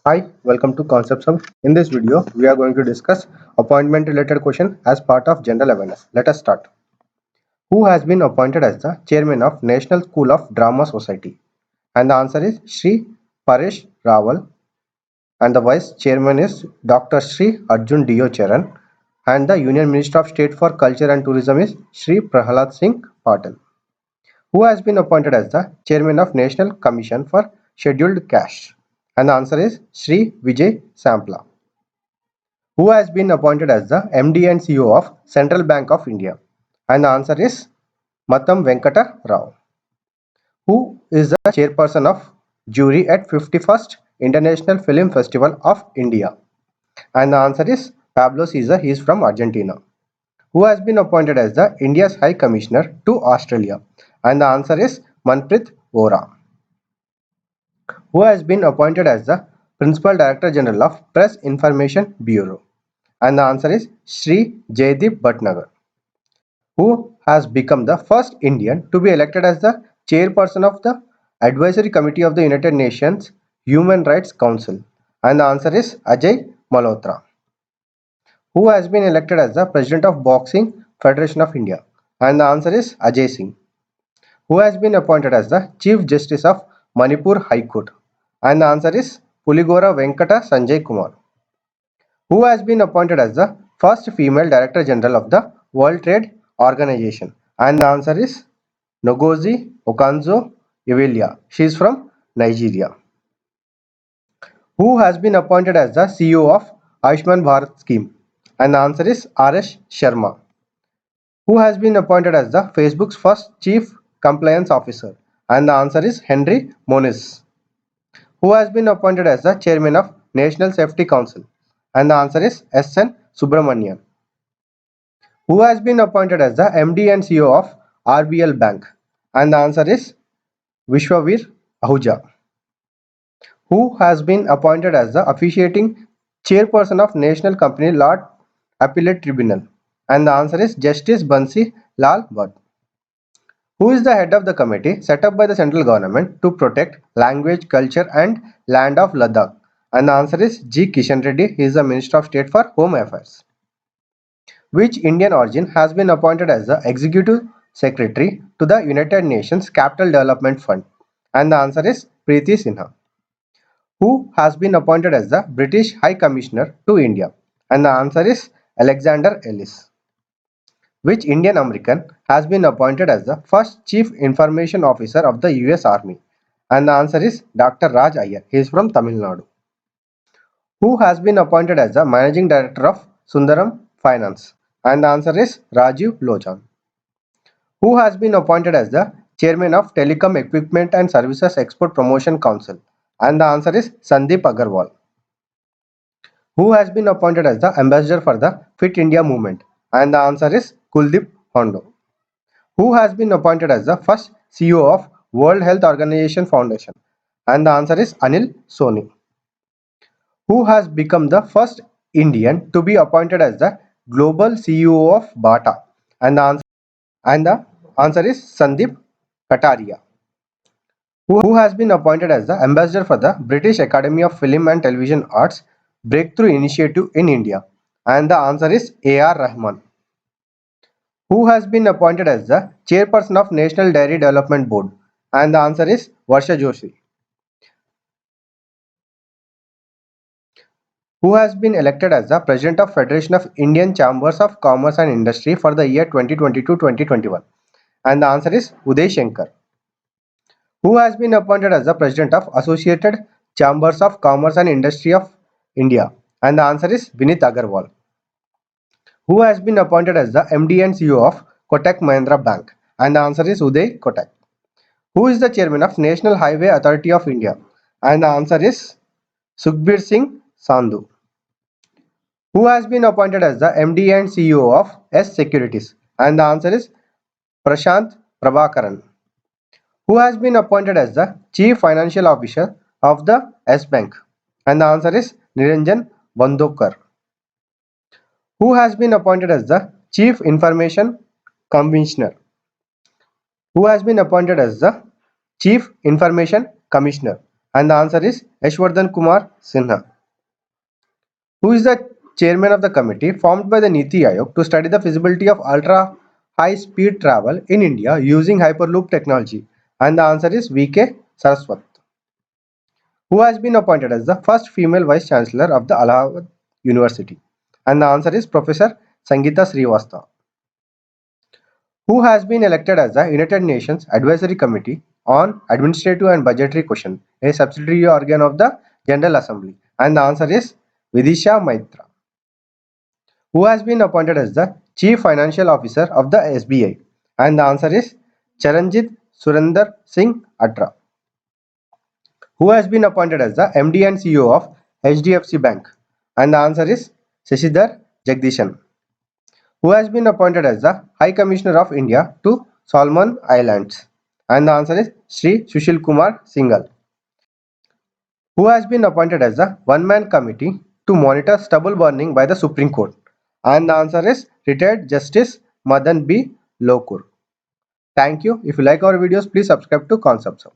Hi, welcome to Concepts Hub. In this video, we are going to discuss appointment related question as part of general awareness. Let us start. Who has been appointed as the chairman of National School of Drama Society? And the answer is Sri Paresh Rawal. And the vice chairman is Dr. Sri Arjun Dio Charan. And the Union Minister of State for Culture and Tourism is Sri Prahalad Singh Patel. Who has been appointed as the chairman of National Commission for Scheduled Caste? And the answer is Sri Vijay Sampla. Who has been appointed as the MD and CEO of Central Bank of India? And the answer is Matam Venkata Rao. Who is the chairperson of jury at 51st International Film Festival of India? And the answer is Pablo Cesar. He is from Argentina. Who has been appointed as the India's High Commissioner to Australia? And the answer is Manpreet Vora. Who has been appointed as the Principal Director General of Press Information Bureau? And the answer is Sri Jaydeep Bhatnagar. Who has become the first Indian to be elected as the chairperson of the Advisory Committee of the United Nations Human Rights Council? And the answer is Ajay Malhotra. Who has been elected as the President of Boxing Federation of India? And the answer is Ajay Singh. Who has been appointed as the Chief Justice of Manipur High Court? And the answer is Puligora Venkata Sanjay Kumar. Who has been appointed as the first female Director General of the World Trade Organization? And the answer is Ngozi Okonjo-Iweala. She is from Nigeria. Who has been appointed as the CEO of Ayushman Bharat scheme? And the answer is R.S. Sharma. Who has been appointed as the Facebook's first Chief Compliance Officer? And the answer is Henry Moniz. Who has been appointed as the Chairman of National Safety Council? And the answer is S.N. Subramanian. Who has been appointed as the MD and CEO of RBL Bank? And the answer is Vishwavir Ahuja. Who has been appointed as the officiating chairperson of National Company Law Appellate Tribunal? And the answer is Justice Bansi Lal Bhatt. Who is the head of the committee set up by the central government to protect language, culture and land of Ladakh? And the answer is G. Kishan Reddy. He is the Minister of State for Home Affairs. Which Indian origin has been appointed as the Executive Secretary to the United Nations Capital Development Fund? And the answer is Preeti Sinha. Who has been appointed as the British High Commissioner to India? And the answer is Alexander Ellis. Which Indian American has been appointed as the first Chief Information Officer of the US Army? And the answer is Dr. Raj Iyer. He is from Tamil Nadu. Who has been appointed as the Managing Director of Sundaram Finance? And the answer is Rajiv Lochan. Who has been appointed as the Chairman of Telecom Equipment and Services Export Promotion Council? And the answer is Sandeep Agarwal. Who has been appointed as the Ambassador for the Fit India Movement? And the answer is Kuldeep Hondo. Who has been appointed as the first CEO of World Health Organization Foundation? And the answer is Anil Soni. Who has become the first Indian to be appointed as the Global CEO of Bata? And the answer is Sandeep Kataria. Who has been appointed as the Ambassador for the British Academy of Film and Television Arts Breakthrough Initiative in India? And the answer is A.R. Rahman. Who has been appointed as the Chairperson of National Dairy Development Board? And the answer is Varsha Joshi. Who has been elected as the President of Federation of Indian Chambers of Commerce and Industry for the year 2022-2021? And the answer is Uday Shankar. Who has been appointed as the President of Associated Chambers of Commerce and Industry of India? And the answer is Vinit Agarwal. Who has been appointed as the MD and CEO of Kotak Mahindra Bank? And the answer is Uday Kotak. Who is the Chairman of National Highway Authority of India? And the answer is Sukhbir Singh Sandhu. Who has been appointed as the MD and CEO of S Securities? And the answer is Prashant Prabhakaran. Who has been appointed as the Chief Financial Officer of the S Bank? And the answer is Niranjan Bandokar. Who has been appointed as the Chief Information Commissioner? Who has been appointed as the Chief Information Commissioner? And the answer is Yashwardhan Kumar Sinha. Who is the chairman of the committee formed by the Niti Aayog to study the feasibility of ultra high speed travel in India using Hyperloop technology? And the answer is VK Saraswat. Who has been appointed as the first female vice chancellor of the Allahabad University? And the answer is Professor Sangeeta Srivastava. Who has been elected as the United Nations Advisory Committee on Administrative and Budgetary Question, a subsidiary organ of the General Assembly? And the answer is Vidisha Maitra. Who has been appointed as the Chief Financial Officer of the SBI? And the answer is Charanjit Surinder Singh Atra. Who has been appointed as the MD and CEO of HDFC Bank? And the answer is Shashidhar Jagdishan. Who has been appointed as the High Commissioner of India to Solomon Islands? And the answer is Sri Sushil Kumar Singhal. Who has been appointed as the one-man committee to monitor stubble burning by the Supreme Court? And the answer is retired Justice Madan B. Lokur. Thank you. If you like our videos, please subscribe to Concepts Hub.